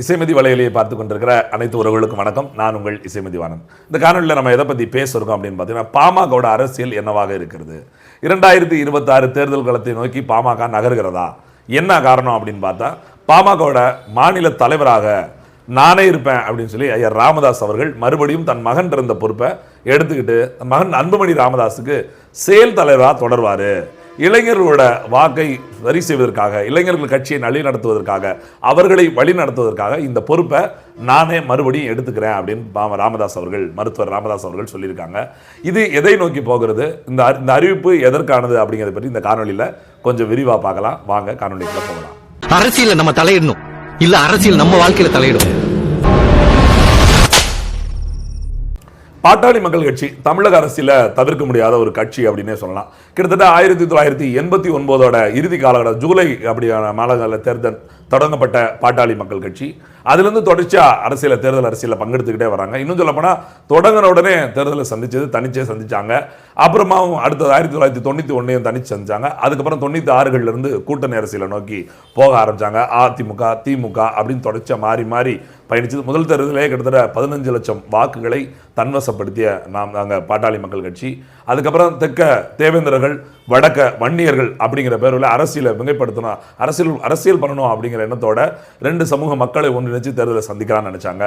இசைமதி வலையிலேயே பார்த்து கொண்டிருக்கிற அனைத்து உறவுகளுக்கும் வணக்கம். நான் உங்கள் இசைமதிவாணன். இந்த காணொலியில் நம்ம எதை பற்றி பேசுகிறோம் அப்படின்னு பார்த்தீங்கன்னா, பாமகவோட அரசியல் என்னவாக இருக்கிறது, 2026 தேர்தல் களத்தை நோக்கி பாமக நகர்கிறதா, என்ன காரணம் அப்படின்னு பார்த்தா, பாமகவோட மாநில தலைவராக நானே இருப்பேன் அப்படின்னு சொல்லி ஐயா ராமதாஸ் அவர்கள் மறுபடியும் தன் மகன் இருந்த பொறுப்பை எடுத்துக்கிட்டு தன் மகன் அன்புமணி ராமதாஸுக்கு செயல் தலைவராக தொடர்வார். இளைஞர்களோட வாக்கை சரி செய்வதற்காக, இளைஞர்கள் கட்சியை வழி நடத்துவதற்காக, அவர்களை வழி நடத்துவதற்காக இந்த பொறுப்பை நானே மறுபடியும் எடுத்துக்கிறேன் அப்படின்னு ராமதாஸ் அவர்கள், மருத்துவர் ராமதாஸ் அவர்கள் சொல்லியிருக்காங்க. இது எதை நோக்கி போகிறது, இந்த அறிவிப்பு எதற்கானது அப்படிங்கிறத பற்றி இந்த காணொலியில் கொஞ்சம் விரிவாக பார்க்கலாம். வாங்க காணொலிக்குள்ள போகலாம். அரசியல் நம்ம தலையிடணும், இல்ல அரசியல் நம்ம வாழ்க்கையில தலையிடும். பாட்டாளி மக்கள் கட்சி தமிழக அரசியல தவிர்க்க முடியாத ஒரு கட்சி அப்படின்னே சொல்லலாம். கிட்டத்தட்ட 1989 இறுதி காலகட்டம் ஜூலை அப்படியான மாநில தேர்தல் தொடங்கப்பட்ட பாட்டாளி மக்கள் கட்சி அதிலிருந்து தொடர்ச்சியா தேர்தல் அரசியல பங்கெடுத்துக்கிட்டே வராங்க. இன்னும் சொல்ல போனா தொடங்கின உடனே தேர்தலை தனிச்சே சந்திச்சாங்க. அப்புறமாவும் அடுத்தது 1991 தனிச்சு சந்திச்சாங்க. அதுக்கப்புறம் 96 இருந்து கூட்டணி அரசியலை நோக்கி போக ஆரம்பிச்சாங்க. அதிமுக, திமுக அப்படின்னு தொடர்ச்சியா மாறி மாறி பயணிச்சது. முதல் தேர்தலே கிட்டத்தட்ட 15 லட்சம் வாக்குகளை தன்வசப்படுத்திய நாங்க பாட்டாளி மக்கள் கட்சி. அதுக்கப்புறம் தெற்க தேவேந்திரர்கள், வடக்க வன்னியர்கள் அப்படிங்கிற பேரில் அரசியலை மிகைப்படுத்தணும், அரசியல் பண்ணணும் அப்படிங்கிற எண்ணத்தோட 2 சமூக மக்களை ஒன்றிணைச்சு தேர்தலை சந்திக்கலாம்னு நினைச்சாங்க.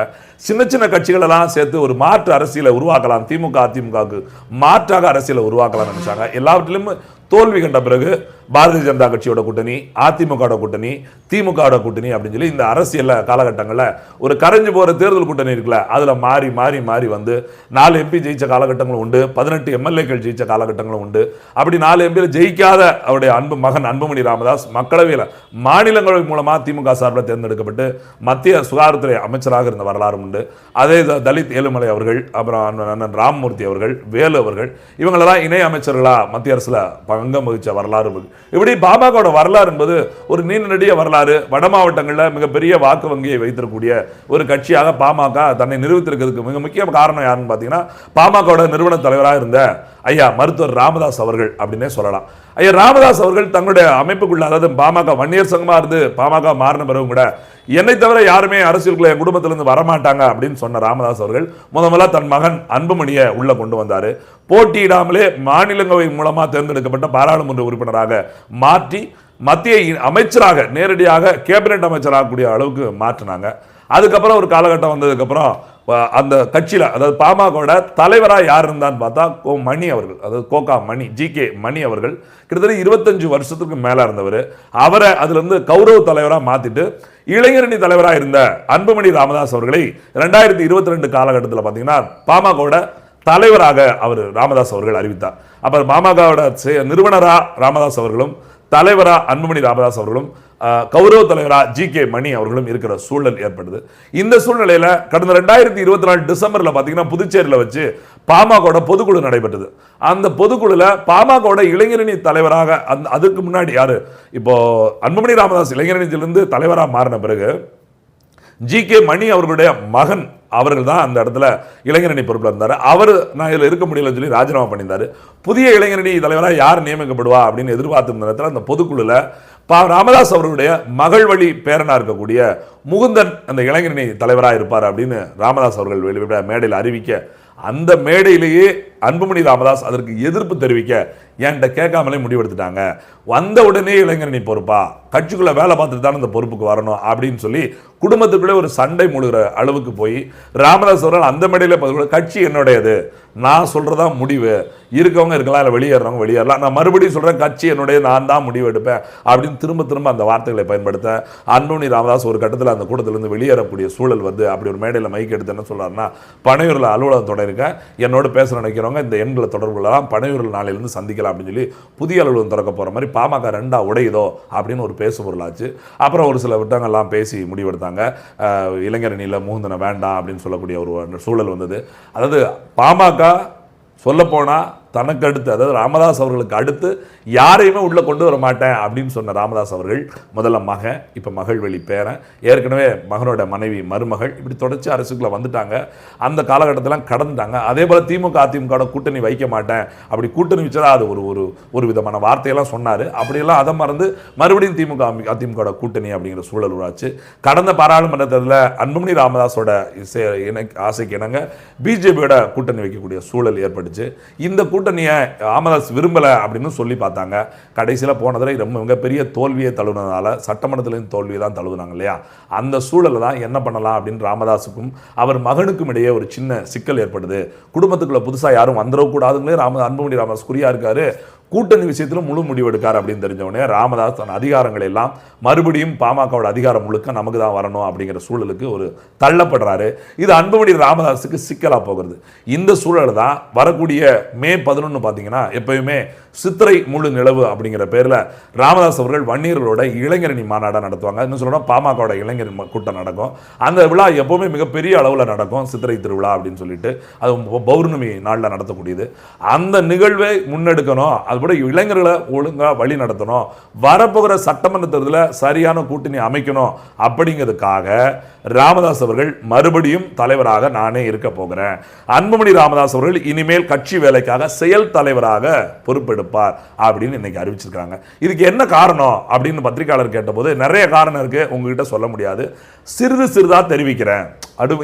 சின்ன சின்ன கட்சிகள் எல்லாம் சேர்த்து ஒரு மாற்று அரசியலை உருவாக்கலாம், திமுக அதிமுகவுக்கு மாற்றாக அரசியலை உருவாக்கலாம் நினைச்சாங்க. எல்லாவற்றிலும் தோல்வி கண்ட பிறகு பாரதிய ஜனதா கட்சியோட கூட்டணி, அதிமுக கூட்டணி, திமுக கூட்டணி அப்படின்னு சொல்லி இந்த அரசியல் காலகட்டங்களில் ஒரு கரைஞ்சு போற தேர்தல் கூட்டணி இருக்குல்ல, அதுல மாறி மாறி மாறி வந்து 4 MP ஜெயிச்ச காலகட்டங்களும் உண்டு, 18 MLAக்கள் ஜெயிச்ச காலகட்டங்களும் உண்டு. அப்படி 4 MP ஜெயிக்காத அவருடைய மகன் அன்புமணி ராமதாஸ் மக்களவையில் மாநிலங்களவை மூலமா திமுக சார்பில் தேர்ந்தெடுக்கப்பட்டு மத்திய சுகாதாரத்துறை அமைச்சராக இருந்த வரலாறு உண்டு. அதே தலித் ஏழுமலை அவர்கள், அப்புறம் அண்ணன் ராமமூர்த்தி அவர்கள், வேலு அவர்கள், இவங்களெல்லாம் இணை அமைச்சர்களா மத்திய அரசுல பங்கம் வகிச்ச வரலாறு. இப்படி பாமகவோட வரலாறு என்பது ஒரு நீண்ட நெடிய வரலாறு. வட மாவட்டங்களில் மிகப்பெரிய வாக்கு வங்கியை வைத்திருக்கக்கூடிய ஒரு கட்சியாக பாமக தன்னை நிரூபித்திருக்கிறதுக்கு மிக முக்கிய காரணம் யாருன்னு பார்த்தீங்கன்னா, பாமகவோட நிறுவன தலைவராக இருந்த ஐயா மருத்துவர் ராமதாஸ் அவர்கள் அப்படின்னே சொல்லலாம். ஐயா ராமதாஸ் அவர்கள் தங்களுடைய அமைப்புக்குள்ள, அதாவது பாமக வன்னியர் சங்கமா இருந்து பாமக மாறின பிறகு கூட என்னை தவிர யாருமே அரசியலுக்குள்ள என் குடும்பத்திலிருந்து வரமாட்டாங்க அப்படின்னு சொன்ன ராமதாஸ் அவர்கள் முதல்ல தன் மகன் அன்புமணியை உள்ள கொண்டு வந்தாரு. போட்டியிடாமலே மாநிலங்களவை மூலமா தேர்ந்தெடுக்கப்பட்ட பாராளுமன்ற உறுப்பினராக மாற்றி மத்திய அமைச்சராக நேரடியாக கேபினெட் அமைச்சராகக்கூடிய அளவுக்கு மாற்றினாங்க. அதுக்கப்புறம் ஒரு காலகட்டம் வந்ததுக்கப்புறம் அந்த கட்சியில், அதாவது பாமகவோட தலைவராக யார் இருந்தான்னு பார்த்தா மணி அவர்கள், அதாவது கோகா மணி, GK மணி அவர்கள் கிட்டத்தட்ட 25 வருஷத்துக்கு மேல இருந்தவர். அவரை அதுல இருந்து கௌரவ தலைவராக மாத்திட்டு இளைஞரணி தலைவராக இருந்த அன்புமணி ராமதாஸ் அவர்களை 2022 காலகட்டத்தில் பார்த்தீங்கன்னா பாமகவோட தலைவராக அவர் ராமதாஸ் அவர்கள் அறிவித்தார். அப்ப பாமகவோட நிறுவனரா ராமதாஸ் அவர்களும், தலைவரா அன்புமணி ராமதாஸ் அவர்களும், கௌரவ தலைவரா GK மணி அவர்களும் இருக்கிற சூழல் ஏற்படுது. இந்த சூழ்நிலையில கடந்த 2024 டிசம்பர்ல பாத்தீங்கன்னா புதுச்சேரியில வச்சு பாமகவோட பொதுக்குழு நடைபெற்றது. அந்த பொதுக்குழுல பாமகவோட இளைஞரணி தலைவராக அதுக்கு முன்னாடி யாரு, இப்போ அன்புமணி ராமதாஸ் இளைஞரணியிலிருந்து தலைவராக மாறின பிறகு GK மணி அவர்களுடைய மகன் அவர்கள் தான் அந்த இடத்துல இளைஞரணி பொறுப்பில் இருந்தார். அவர் நான் இதில் இருக்க முடியலன்னு சொல்லி ராஜினாமா பண்ணியிருந்தார். புதிய இளைஞரணி தலைவராக யார் நியமிக்கப்படுவா அப்படின்னு எதிர்பார்த்திருந்த நேரத்தில் அந்த பொதுக்குழுல ராமதாஸ் அவர்களுடைய மகள் வழி பேரனா இருக்கக்கூடிய முகுந்தன் அந்த இளைஞரணி தலைவராக இருப்பார் அப்படின்னு ராமதாஸ் அவர்கள் மேடையில் அறிவிக்க, அந்த மேடையிலேயே அன்புமணி ராமதாஸ் அதற்கு எதிர்ப்பு தெரிவிக்க என்கிட்ட கேட்காமலே முடிவெடுத்துட்டாங்க. வந்த உடனே இளைஞரணி பொறுப்பா, கட்சிக்குள்ள வேலை பார்த்துட்டு தான் இந்த பொறுப்புக்கு வரணும் அப்படின்னு சொல்லி குடும்பத்துக்குள்ளே ஒரு சண்டை மூடுகிற அளவுக்கு போய் ராமதாஸ் அவர்கள் அந்த மேடையில் கட்சி என்னுடையது, நான் சொல்றதா முடிவு, இருக்கவங்க இருக்கலாம், இல்லை வெளியேறவங்க வெளியேறலாம், நான் மறுபடியும் சொல்றேன் கட்சி என்னுடைய, நான் தான் முடிவு எடுப்பேன் அப்படின்னு திரும்ப அந்த வார்த்தைகளை பயன்படுத்த அன்புமணி ராமதாஸ் ஒரு கட்டத்தில் அந்த கூட்டத்திலிருந்து வெளியேறக்கூடிய சூழல் வந்து அப்படி ஒரு மேடையில் மைக் எடுத்து என்ன சொல்றாருன்னா, பனையூரில் அலுவலகம் தொடங்கிருக்கேன், என்னோட பேச நினைக்கிறவங்க இந்த எண்களை தொடர்பு கொள்ளலாம், பனையூரில் நாளையிலிருந்து சந்திக்கலாம் அப்படின்னு சொல்லி புதிய அலுவலகம் திறக்க போற மாதிரி பாமக 2 உடையுதோ அப்படின்னு ஒரு பேசு பொருளாச்சு. அப்புறம் ஒரு சில விட்டங்கள்லாம் பேசி முடிவெடுத்தாங்க. இளைஞரணியில் முகுந்தனை வேண்டாம் அப்படின்னு சொல்லக்கூடிய ஒரு சூழல் வந்தது. அதாவது பாமக சொல்லப்போனா தனக்கு அடுத்து, அதாவது ராமதாஸ் அவர்களுக்கு அடுத்து யாரையுமே உள்ள கொண்டு வர மாட்டேன் அப்படின்னு சொன்ன ராமதாஸ் அவர்கள் முதல்ல மகன், இப்ப மகள் வழி பேரன், ஏற்கனவே மகனோட மனைவி மருமகள், இப்படி தொடர்ச்சி அரசுக்குள்ள வந்துட்டாங்க. அந்த காலகட்டத்திலாம் கடந்துட்டாங்க. அதே போல திமுக அதிமுக கூட்டணி வைக்க மாட்டேன், அப்படி கூட்டணி வச்சா அது ஒரு விதமான வார்த்தையெல்லாம் சொன்னாரு. அப்படியெல்லாம் அதை மறந்து மறுபடியும் திமுக அதிமுக கூட்டணி அப்படிங்கிற சூழல் உருவாச்சு. கடந்த பாராளுமன்ற தேர்தலில் அன்புமணி ராமதாஸோட ஆசைக்கு இணங்க பிஜேபியோட கூட்டணி வைக்கக்கூடிய சூழல் ஏற்பட்டுச்சு. இந்த கூட்டணியை ராமதாஸ் விரும்பல அப்படின்னு சொல்லி பார்த்தாங்க. கடைசியில் போனதில் ரொம்ப மிகப்பெரிய தோல்வியை தழுவினதால சட்டமன்றத்திலும் தோல்வியை தான் தழுவினாங்க இல்லையா. அந்த சூழலில் தான் என்ன பண்ணலாம் அப்படின்னு ராமதாஸுக்கும் அவர் மகனுக்கும் இடையே ஒரு சின்ன சிக்கல் ஏற்படுது. குடும்பத்துக்குள்ள புதுசாக யாரும் வந்துடக்கூடாதுங்களே அன்புமணி ராமதாஸ் குறியா இருக்காரு. கூட்டணி விஷயத்தில் முழு முடிவு எடுக்கார் அப்படின்னு தெரிஞ்சவொடனே ராமதாஸ் தன் அதிகாரங்களை எல்லாம் மறுபடியும் பாமகவோட அதிகாரம் முழுக்க நமக்கு தான் வரணும் அப்படிங்கிற சூழலுக்கு ஒரு தள்ளப்படுறாரு. இது அன்புமணி ராமதாஸுக்கு சிக்கலா போகிறது. இந்த சூழல் தான் வரக்கூடிய மே 11 பார்த்தீங்கன்னா எப்பயுமே சித்திரை முழு நிலவு அப்படிங்கிற பேரில் ராமதாஸ் அவர்கள் வன்னியர்களோட இளைஞரணி மாநாடாக நடத்துவாங்க. இன்னும் சொல்லணும் பாமகவோட இளைஞர் கூட்டம் நடக்கும். அந்த விழா எப்பவுமே மிகப்பெரிய அளவில் நடக்கும், சித்திரை திருவிழா அப்படின்னு சொல்லிட்டு. அது பௌர்ணமி நாளில் நடத்தக்கூடியது. அந்த நிகழ்வை முன்னெடுக்கணும், அதுபோல இளைஞர்களை ஒழுங்காக வழி நடத்தணும், வரப்போகிற சட்டமன்ற தேர்தலில் சரியான கூட்டணி அமைக்கணும் அப்படிங்கிறதுக்காக ராமதாஸ் அவர்கள் மறுபடியும் தலைவராக நானே இருக்க போகிறேன். அன்புமணி ராமதாஸ் அவர்கள் இனிமேல் கட்சி வேலைக்காக செயல் தலைவராக பொறுப்பெடுப்பார் அப்படின்னு இன்னைக்கு அறிவிச்சிருக்காங்க. இதுக்கு என்ன காரணம் அப்படின்னு பத்திரிகையாளர் கேட்டபோது நிறைய காரணம் இருக்கு, உங்ககிட்ட சொல்ல முடியாது, சிறிது சிறிதா தெரிவிக்கிறேன்,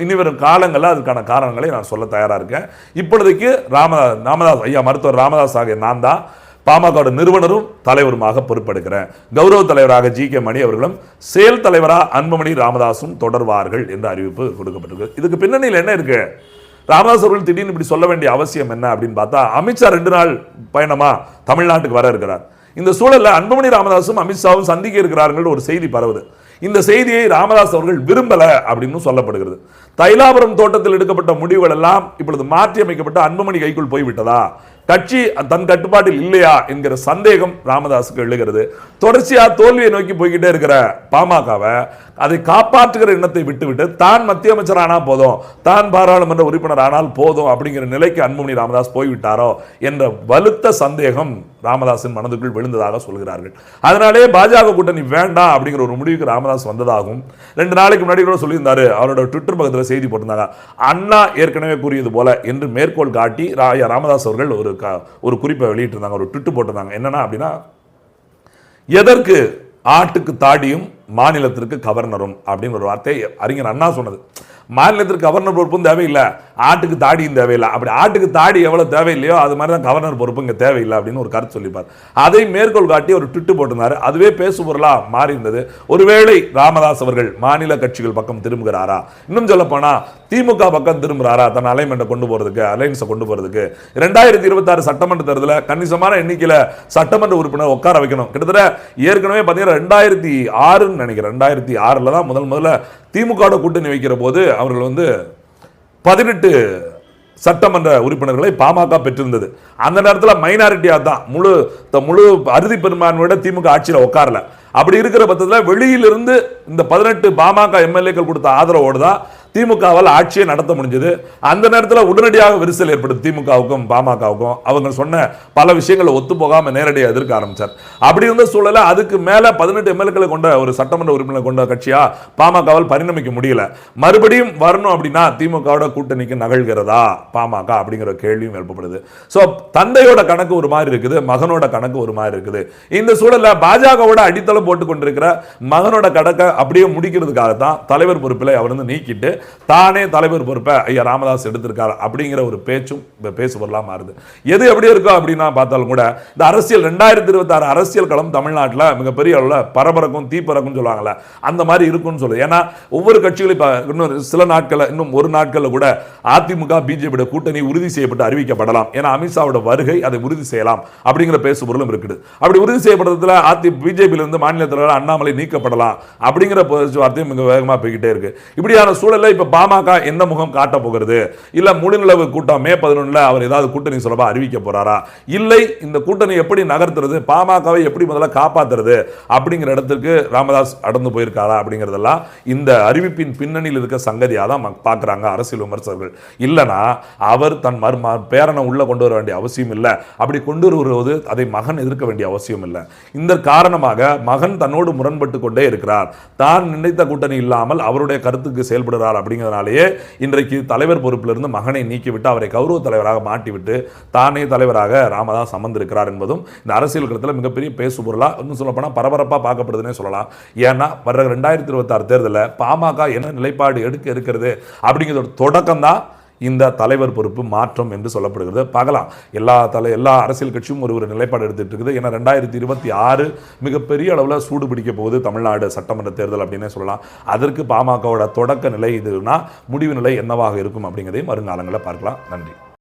இனி வரும் காலங்களில் அதுக்கான காரணங்களை நான் சொல்ல தயாரா இருக்கேன். இப்பொழுதைக்கு ராமதாஸ் ஐயா மருத்துவர் ராமதாஸ் ஆகிய நான் தான் பாமக நிறுவனரும் தலைவருமாக பொறுப்பெடுக்கிறேன். கௌரவ தலைவராக ஜி.கே. மணி அவர்களும் செயல் தலைவராக அன்புமணி ராமதாசும் தொடர்வார்கள் என்ற அறிவிப்பு கொடுக்கப்பட்டிருக்கு. இதுக்கு பின்னணியில் என்ன இருக்கு? ராமதாஸ் அவர்கள் திடீர்னு இப்படி சொல்ல வேண்டிய அவசியம் என்ன அப்படின்னு பார்த்தா, அமித்ஷா 2 நாள் பயணமா தமிழ்நாட்டுக்கு வர இருக்கிறார். இந்த சூழல்ல அன்புமணி ராமதாசும் அமித்ஷாவும் சந்திக்க இருக்கிறார்கள் ஒரு செய்தி பரவுது. இந்த செய்தியை ராமதாஸ் அவர்கள் விரும்பல அப்படின்னு சொல்லப்படுகிறது. தைலாபுரம் தோட்டத்தில் எடுக்கப்பட்ட முடிவுகள் எல்லாம் இப்பொழுது மாற்றி அமைக்கப்பட்ட அன்புமணி கைக்குள் போய்விட்டதா, கட்சி தன் கட்டுப்பாட்டில் இல்லையா என்கிற சந்தேகம் ராமதாஸுக்கு எழுகிறது. தொடர்ச்சியா தோல்வியை நோக்கி போய்கிட்டே இருக்கிற பாமகவை அதை காப்பாற்றுகிற எண்ணத்தை விட்டுவிட்டு தான் மத்திய அமைச்சர் ஆனா போதும், தான் பாராளுமன்ற உறுப்பினர் ஆனால் போதும் அப்படிங்கிற நிலைக்கு அன்புமணி ராமதாஸ் போய்விட்டாரோ என்ற வலுத்த சந்தேகம் ராமதாஸின் மனதுக்குள் விழுந்ததாக சொல்கிறார்கள். அதனாலே பாஜக கூட்டணி வேண்டாம் அப்படிங்கிற ஒரு முடிவுக்கு ராமதாஸ் வந்ததாகவும் 2 நாளைக்கு முன்னாடி கூட சொல்லியிருந்தாரு. அவரோட ட்விட்டர் பக்கத்தில் செய்தி போட்டிருந்தாங்க. அண்ணா ஏற்கனவே கூறியது போல என்று மேற்கோள் காட்டி ராமதாஸ் அவர்கள் ஒரு குறிப்பை வெளியிட்டிருந்தாங்க, ஒரு ட்விட் போட்டிருந்தாங்க. என்னன்னா அப்படின்னா, எதற்கு ஆட்டுக்கு தாடியும் மாநிலத்திற்கு கவர்னரும் அப்படின்னு ஒரு வார்த்தை அறிஞர் அண்ணா சொன்னது. மாநிலத்திற்கு கவர்னர் பொறுப்பும் தேவையில்லை, ஆட்டுக்கு தாடியும் தேவையில்லை. அப்படி ஆட்டுக்கு தாடி எவ்வளவு தேவையில்லையோ அது மாதிரி தான் கவர்னர் பொறுப்பு இங்கே தேவையில்லை அப்படின்னு ஒரு கருத்து சொல்லிப்பார். அதை மேற்கோள் காட்டி ஒரு ட்விட்டு போட்டிருந்தாரு. அதுவே பேசு பொருளா மாறி இருந்தது. ஒருவேளை ராமதாஸ் அவர்கள் மாநில கட்சிகள் பக்கம் திரும்புகிறாரா, இன்னும் சொல்ல போனா திமுக பக்கம் திரும்புகிறாரா, தன் அலைன்மெண்ட்டை கொண்டு போறதுக்கு, அலைன்ஸை கொண்டு போறதுக்கு. 2026 சட்டமன்ற தேர்தலில் கணிசமான எண்ணிக்கையில் சட்டமன்ற உறுப்பினர் உட்கார வைக்கணும். கிட்டத்தட்ட ஏற்கனவே பார்த்தீங்கன்னா 2006 நினைக்கிறேன், 2006 தான் முதல்ல திமுக கூட்டணி வைக்கிற போது அவர்கள் 18 சட்டமன்ற உறுப்பினர்களை பாமக பெற்றிருந்தது. அந்த நேரத்தில் மைனாரிட்டியா தான் முழு அறுதி பெரும்பான்மையோட திமுக ஆட்சியில் உட்காரல. அப்படி இருக்கிற பட்சத்தில் வெளியிலிருந்து இந்த 18 பாமக எம்எல்ஏக்கள் கொடுத்த ஆதரவோடு தான் திமுகவால் ஆட்சியை நடத்த முடிஞ்சது. அந்த நேரத்தில் உடனடியாக விரிசல் ஏற்படுது திமுகவுக்கும் பாமகவுக்கும். அவங்க சொன்ன பல விஷயங்களை ஒத்து போகாம நேரடியாக எதிர்க்க ஆரம்பிச்சார். அப்படி இருந்த சூழல அதுக்கு மேல 18 எம்எல்ஏக்களை கொண்ட ஒரு சட்டமன்ற உறுப்பினர் கொண்ட கட்சியா பாமகவால் பரிணமிக்க முடியல. மறுபடியும் வரணும் அப்படின்னா திமுகவோட கூட்டணிக்கு நகழ்கிறதா பாமக அப்படிங்கிற கேள்வியும் எழுப்பப்படுது. சோ தந்தையோட கணக்கு ஒரு மாதிரி இருக்குது, மகனோட கணக்கு ஒரு மாதிரி இருக்குது. இந்த சூழல்ல பாஜகவோட அடித்தளம் போட்டுக் கொண்டிருக்கிற மகனோட கணக்கை அப்படியே முடிக்கிறதுக்காகத்தான் தலைவர் பொறுப்பில் அவர் நீக்கிட்டு தானே தலைவர் பொறுப்பை ஐயா ராமதாஸ் எடுத்திருக்காரு அப்படிங்கிற ஒரு பேசு பொருளா மாறுது. எது எப்படி இருக்கும் அப்படின்னா பார்த்தாலும் கூட இந்த அரசியல் 2026 அரசியல் களம் தமிழ்நாட்டில் மிகப்பெரிய அளவில் பரபரக்கும் தீப்பறக்கும் சொல்லுவாங்கல்ல, அந்த மாதிரி இருக்கும்னு சொல்லுது. ஏன்னா ஒவ்வொரு கட்சிகளும் இப்போ இன்னும் சில நாட்கள், இன்னும் ஒரு நாட்களில் கூட அதிமுக பிஜேபி கூட்டணி உறுதி செய்யப்பட்டு அறிவிக்கப்படலாம். ஏன்னா அமித்ஷாவோட வருகை அதை உறுதி செய்யலாம் அப்படிங்கிற பேசு பொருளும் இருக்குது. அப்படி உறுதி செய்யப்படுறதுல பிஜேபியிலிருந்து மாநில தலைவர் அண்ணாமலை நீக்கப்படலாம் அப்படிங்கிற பேச்சுவார்த்தையும் மிக வேகமாக போய்கிட்டே இருக்கு. இப்படியான சூழல்ல இதுல இப்ப பாமக எந்த முகம் காட்ட போகிறது? இல்ல முழுநிலவு கூட்டம் மே 11 அவர் ஏதாவது கூட்டணி சுலபா அறிவிக்க போறாரா? இல்லை இந்த கூட்டணி எப்படி நகர்த்துறது, பாமகவை எப்படி முதல்ல காப்பாத்துறது அப்படிங்கிற இடத்துக்கு ராமதாஸ் அடர்ந்து போயிருக்காரா அப்படிங்கிறதெல்லாம் இந்த அறிவிப்பின் பின்னணியில் இருக்க சங்கதியாக தான் பார்க்குறாங்க அரசியல் விமர்சகர்கள். இல்லைனா அவர் தன் பேரனை உள்ள கொண்டு வர வேண்டிய அவசியம் இல்லை. அப்படி கொண்டு வருவது அதை மகன் எதிர்க்க வேண்டிய அவசியம் இல்லை. இந்த காரணமாக மகன் தன்னோடு முரண்பட்டு கொண்டே இருக்கிறார். தான் நினைத்த கூட்டணி இல்லாமல் அவருடைய கருத்துக்கு செயல்படுகிறார். அப்படிங்கிறதுனாலேயே இன்றைக்கு தலைவர் பொறுப்பிலிருந்து மகனை நீக்கிவிட்டு அவரை கௌரவ தலைவராக மாட்டிவிட்டு தானே தலைவராக ராமதாஸ் அமர்ந்திருக்கிறார் என்பதும் இந்த அரசியல் களத்தில் மிகப்பெரிய பேசு பொருளா இன்னும் சொல்லப்போனால் பரபரப்பாக பார்க்கப்படுதுன்னே சொல்லலாம். ஏன்னா வர 2026 தேர்தலில் பாமக என்ன நிலைப்பாடு எடுக்க இருக்கிறது அப்படிங்கிறதோட தொடக்கம் தான் இந்த தலைவர் பொறுப்பு மாற்றம் என்று சொல்லப்படுகிறது. பார்க்கலாம், எல்லா அரசியல் கட்சியும் ஒரு நிலைப்பாடு எடுத்துட்டு இருக்குது. ஏன்னா 2026 மிகப்பெரிய அளவில் சூடு பிடிக்க போகுது தமிழ்நாடு சட்டமன்ற தேர்தல் அப்படின்னே சொல்லலாம். அதற்கு பாமகவோட தொடக்க நிலை இதுனா முடிவு நிலை என்னவாக இருக்கும் அப்படிங்கிறதையும் வருங்காலங்களில் பார்க்கலாம். நன்றி.